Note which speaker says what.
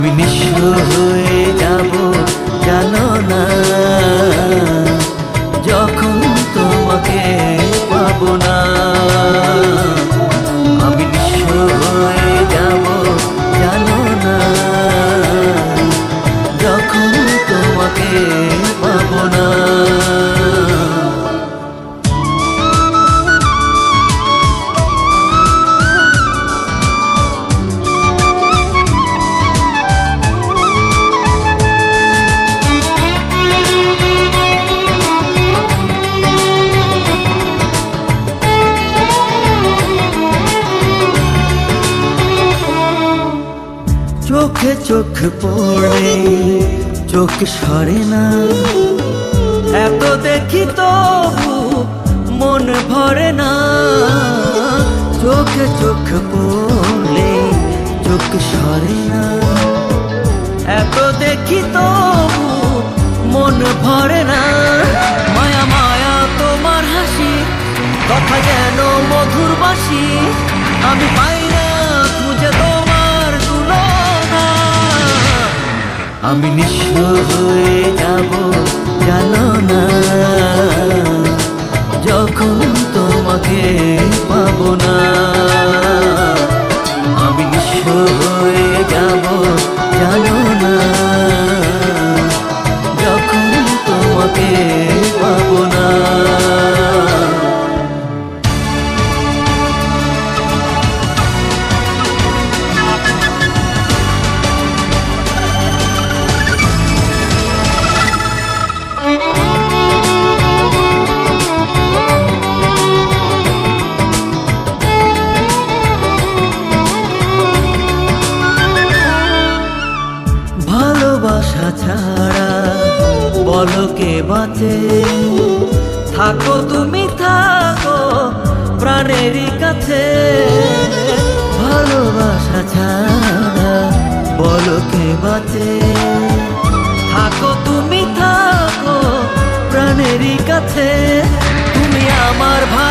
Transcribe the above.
Speaker 1: আমি নিঃস্ব হয়ে যাব জানো না, যখন তোমাকে পাবো না। আমি নিঃস্ব হয়ে যাব জানো না, যখন তোমাকে পাবো না। চোখে চোখ পড়ে চোখ সরে না, এত দেখি তবু মন ভরে না। চোখে চোখ পড়লে চোখ সরে না, এত দেখি তবু মন ভরে না। মায়া মায়া তোমার হাসি, কথা যেন মধুর বাসি, আমি পাই না খুঁজে তোমার তুলনা। আমি নিঃস্ব হয়ে যাব জানো না, যখন তোমাকে পাবো না। আমি নিঃস্ব হয়ে যাব জানো না, যখন তোমাকে পাবো না। ভালোবাসা ছাড়া বলো কে বাঁচে, থাকো তুমি থাকো প্রাণেরই কাছে। ভালোবাসা ছাড়া বলো কে বাঁচে, থাকো তুমি থাকো প্রাণেরই কাছে। তুমি আমার ভাই